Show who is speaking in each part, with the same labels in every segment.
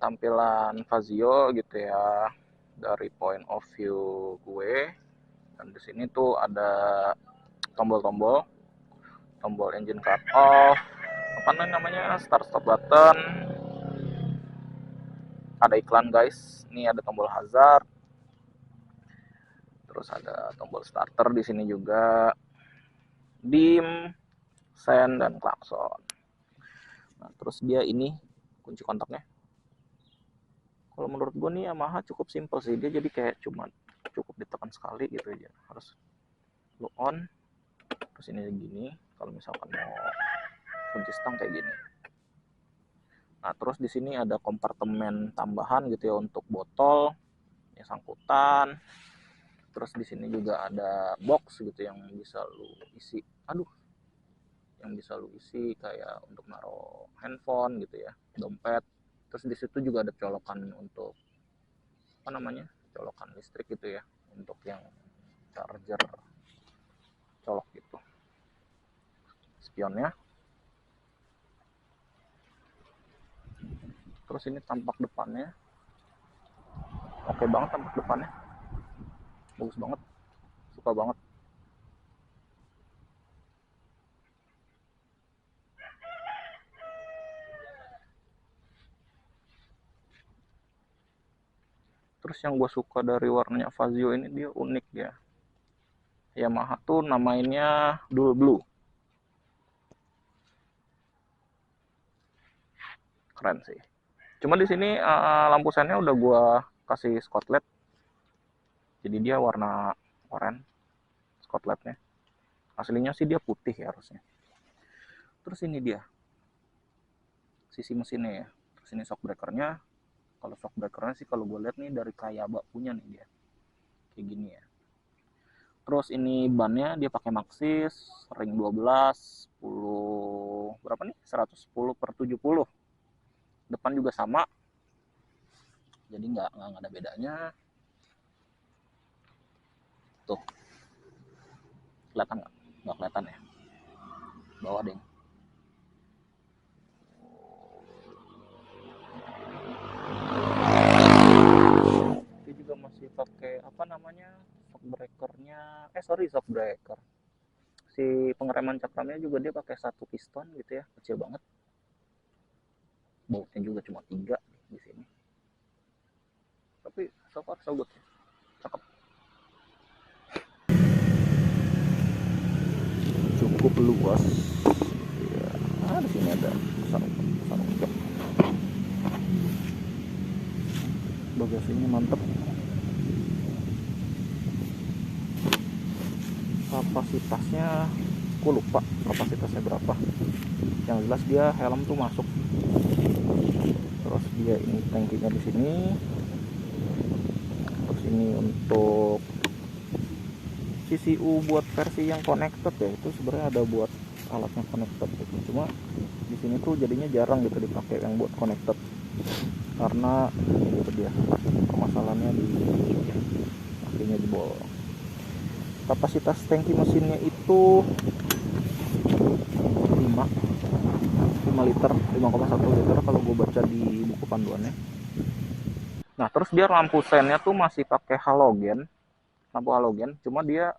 Speaker 1: tampilan Fazio gitu ya dari point of view gue. Dan di sini tuh ada tombol-tombol, tombol engine cut off, apa namanya, start stop button. Ada iklan guys, ini ada tombol hazard, terus ada tombol starter di sini juga, dim, sen, dan klakson. Nah, terus dia ini kunci kontaknya. Kalau menurut gue nih Yamaha cukup simpel sih, dia jadi kayak cuman cukup ditekan sekali gitu aja. Harus lo on, terus ini gini. Kalau misalkan mau kunci stang kayak gini. Nah, terus di sini ada kompartemen tambahan gitu ya untuk botol, ya sangkutan. Terus di sini juga ada box gitu yang bisa lu isi. Aduh, yang bisa lu isi kayak untuk naruh handphone gitu ya, dompet. Terus di situ juga ada colokan untuk apa namanya? Colokan listrik gitu ya, untuk yang charger colok gitu. Spionnya. Terus ini tampak depannya. Oke banget tampak depannya. Bagus banget. Suka banget. Terus yang gue suka dari warnanya Fazio ini, dia unik ya. Yamaha tuh namainnya Dual Blue. Keren sih. Cuma di sini lampu sennya udah gue kasih Scotlet. Jadi dia warna oranye Scotletnya. Aslinya sih dia putih ya harusnya. Terus ini dia sisi mesinnya ya. Terus ini shock breakernya. Kalau shock breakernya sih kalau gue lihat nih dari Kayaba punya nih dia. Kayak gini ya. Terus ini bannya dia pakai Maxxis ring 12 10 berapa nih? 110/70. Depan juga sama. Jadi nggak ada bedanya. Tuh. Kelihatan nggak? Nggak kelihatan ya. Bawah deh. Dia juga masih pakai apa namanya? Shock breakernya. Shock breaker. Si pengereman cakramnya juga dia pakai satu piston gitu ya, kecil banget. Bautnya juga cuma 3 di sini. Tapi so far so good. Cakep. Cukup luas. Ya, di sini ada sarung jok. Bagasinya mantep. Kapasitasnya aku lupa kapasitasnya berapa. Yang jelas dia helm tuh masuk. Terus dia ini tangkinya di sini. Terus ini untuk CCU buat versi yang connected ya, itu sebenarnya ada buat alatnya connected gitu. Cuma di sini tuh jadinya jarang gitu dipakai yang buat connected karena itu dia permasalahannya di akhirnya jebol. Kapasitas tangki mesinnya itu 5 liter, 5,1 liter kalau gue baca di buku panduannya. Nah, terus dia lampu sennya tuh masih pakai halogen, lampu halogen, cuma dia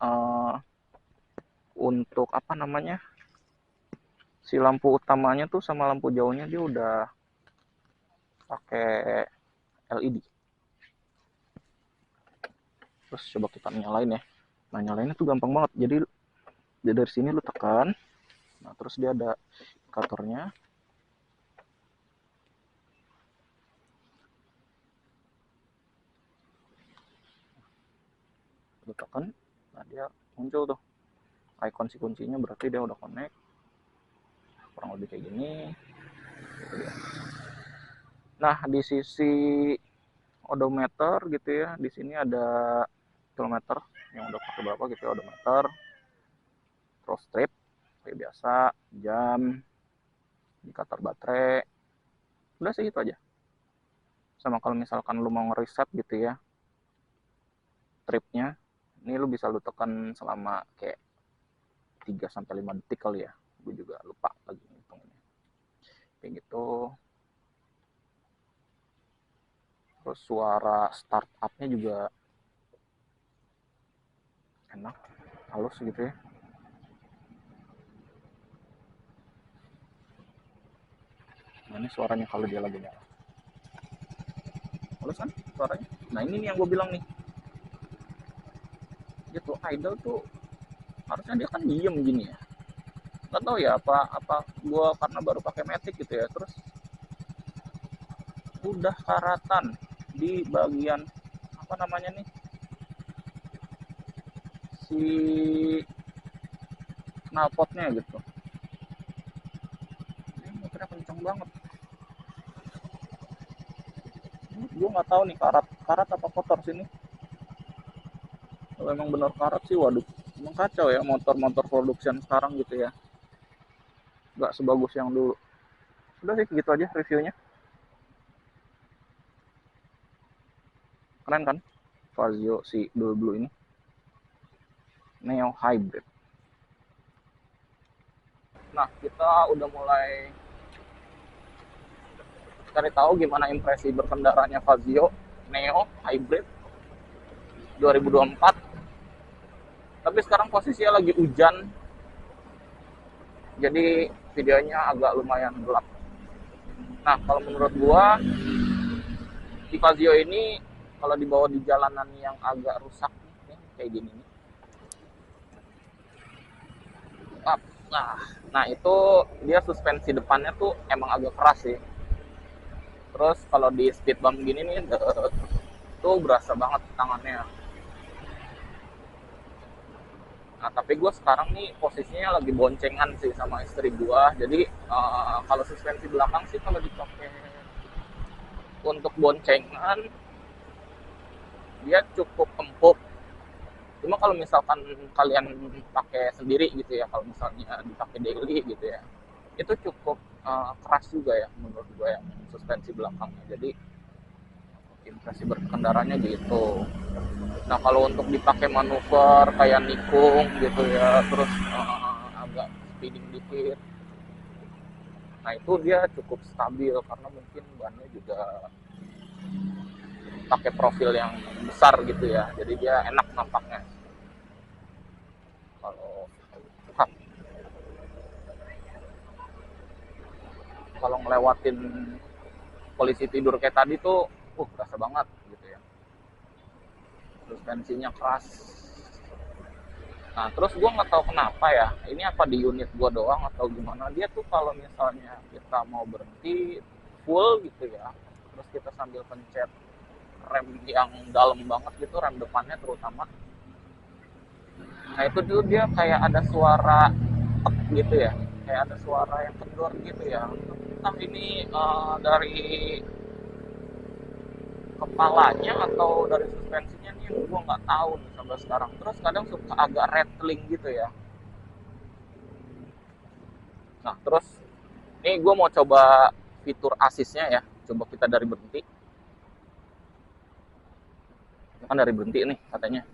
Speaker 1: untuk apa namanya, si lampu utamanya tuh sama lampu jauhnya dia udah pakai LED. Terus coba kita nyalain ya. Nah, nyalainnya tuh gampang banget. Jadi dari sini lu tekan. Nah, terus dia ada indikatornya. Lu tekan. Nah, dia muncul tuh icon si kuncinya, berarti dia udah connect. Kurang lebih kayak gini. Gitu ya. Nah, di sisi odometer gitu ya, di sini ada kilometer yang udah pakai berapa gitu ya, odometer, terus strip kayak biasa, jam, indikator baterai, udah sih itu aja. Sama kalau misalkan lu mau ngereset gitu ya tripnya, ini lu bisa lu tekan selama kayak 3-5 detik kali ya, gue juga lupa lagi ngitungnya kayak gitu. Terus suara startupnya juga enak, halus gitu ya. Nah, ini suaranya kalau dia lagi nyala. Halus kan suaranya? Nah ini nih yang gue bilang nih. Dia tuh idle tuh harusnya dia kan diem gini ya. Gak tau ya apa gue karena baru pakai Matic gitu ya. Terus udah karatan di bagian apa namanya nih, si knalpotnya gitu. Ini motornya kenceng banget. Gue nggak tahu nih karat apa kotor sini. Kalau emang benar karat sih, waduh, emang kacau ya motor-motor production sekarang gitu ya. Nggak sebagus yang dulu. Udah sih gitu aja reviewnya. Keren kan Fazio si blue ini, Neo Hybrid. Nah, kita udah mulai cari tahu gimana impresi berkendaranya Fazio Neo Hybrid 2024. Tapi sekarang posisinya lagi hujan, jadi videonya agak lumayan gelap. Nah, kalau menurut gua di Fazio ini kalau dibawa di jalanan yang agak rusak nih, kayak gini nih. Nah itu dia suspensi depannya tuh emang agak keras sih. Terus kalau di speed bump gini nih, tuh berasa banget tangannya. Nah tapi gue sekarang nih posisinya lagi boncengan sih sama istri gue. Jadi kalau suspensi belakang sih kalau dipakai untuk boncengan dia cukup empuk. Cuma kalau misalkan kalian pakai sendiri gitu ya, kalau misalnya dipakai daily gitu ya, itu cukup keras juga ya menurut gue yang suspensi belakangnya. Jadi impresi berkendaranya gitu. Nah kalau untuk dipakai manuver kayak nikung gitu ya, terus agak speeding dikit, nah itu dia cukup stabil karena mungkin bannya juga pakai profil yang besar gitu ya, jadi dia enak nampaknya. Kalau kalau ngelewatin polisi tidur kayak tadi tuh, berasa banget gitu ya. Suspensinya keras. Nah terus gue nggak tahu kenapa ya, ini apa di unit gue doang atau gimana, dia tuh kalau misalnya kita mau berhenti full gitu ya, terus kita sambil pencet rem yang dalam banget gitu, rem depannya terutama, nah itu tuh dia kayak ada suara gitu ya, kayak ada suara yang kendor gitu ya. Entah ini dari kepalanya atau dari suspensinya nih, gue nggak tahu nih sampai sekarang. Terus kadang suka agak rattling gitu ya. Nah terus ini gue mau coba fitur asisnya ya, coba kita dari berhenti. Kan dari berhenti nih katanya.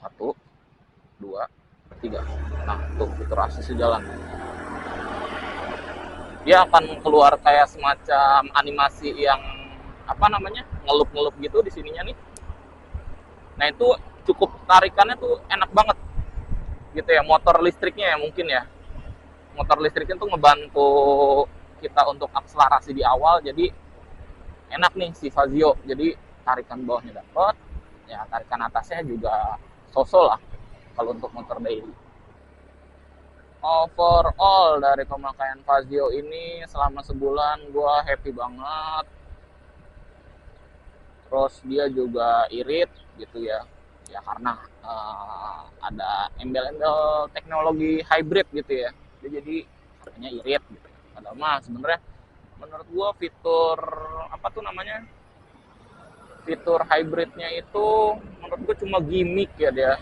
Speaker 1: 1, 2, 3. Nah tuh fitur asisnya jalan. Dia akan keluar kayak semacam animasi yang apa namanya, ngelup-ngelup gitu di sininya nih. Nah itu cukup tarikannya tuh enak banget gitu ya, motor listriknya ya mungkin ya. Motor listriknya tuh ngebantu kita untuk akselerasi di awal, jadi enak nih si Fazio. Jadi tarikan bawahnya dapet, ya tarikan atasnya juga sosol lah kalau untuk motor daily. Overall dari pemakaian Fazio ini selama sebulan gue happy banget. Terus dia juga irit gitu ya, ya karena ada embel-embel teknologi hybrid gitu ya, jadi katanya irit gitu. Padahal mah sebenarnya menurut gua fitur apa tuh namanya, fitur hybridnya itu menurut gua cuma gimmick ya, dia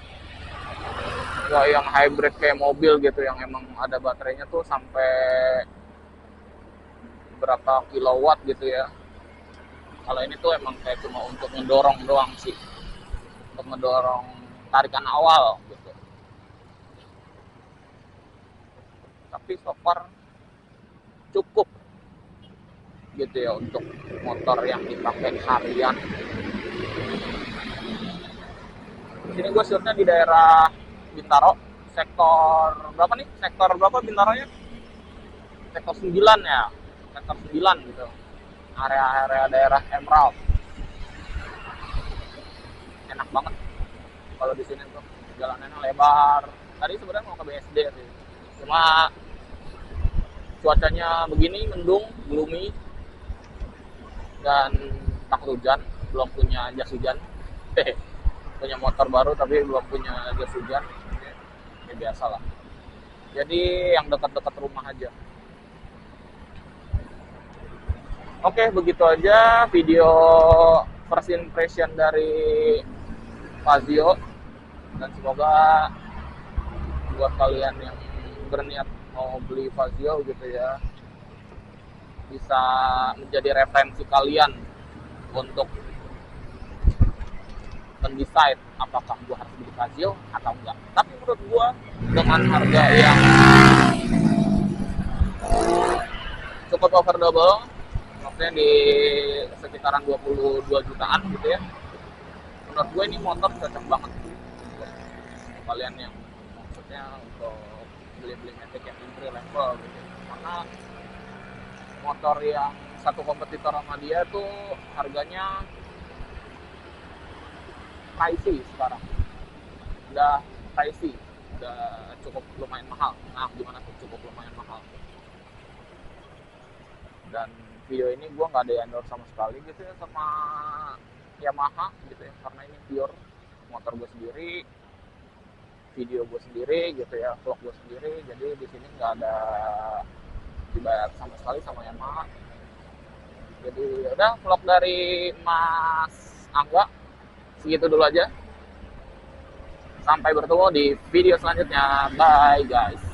Speaker 1: nggak yang hybrid kayak mobil gitu yang emang ada baterainya tuh sampai berapa kilowatt gitu ya. Kalau ini tuh emang kayak cuma untuk ngedorong doang sih, untuk ngedorong tarikan awal gitu. Tapi so far cukup gitu ya untuk motor yang dipakai harian. Sini gue shootnya di daerah Bintaro, sektor berapa nih? Sektor berapa Bintaronya? Sektor 9 ya, sektor 9 gitu. Area-area daerah Emerald. Enak banget kalau di sini tuh jalanannya lebar. Tadi sebenarnya mau ke BSD sih, cuma cuacanya begini, mendung, gloomy, dan takut hujan. Belum punya jas hujan. Punya motor baru tapi belum punya jas hujan. Ya biasa lah. Jadi yang dekat-dekat rumah aja. Oke, begitu aja video first impression dari Fazio, dan semoga buat kalian yang berniat mau beli Fazio gitu ya, bisa menjadi referensi kalian untuk mendecide apakah gua harus beli Fazio atau enggak. Tapi menurut gua dengan harga yang cukup affordable, maksudnya di sekitaran 22 jutaan gitu ya, menurut gue ini motor cocok banget buat kalian yang maksudnya untuk beli-beli metik yang entry level gitu. Karena motor yang satu kompetitor sama dia tuh harganya pricey sekarang, udah pricey, udah cukup lumayan mahal. Nah, gimana tuh cukup lumayan mahal? Dan video ini gue nggak ada endorse sama sekali gitu ya sama Yamaha gitu ya, karena ini pure motor gue sendiri, video gue sendiri gitu ya, vlog gue sendiri. Jadi di sini nggak ada dibayar sama sekali sama Yamaha. Jadi udah, vlog dari Mas Angga segitu dulu aja. Sampai bertemu di video selanjutnya. Bye guys.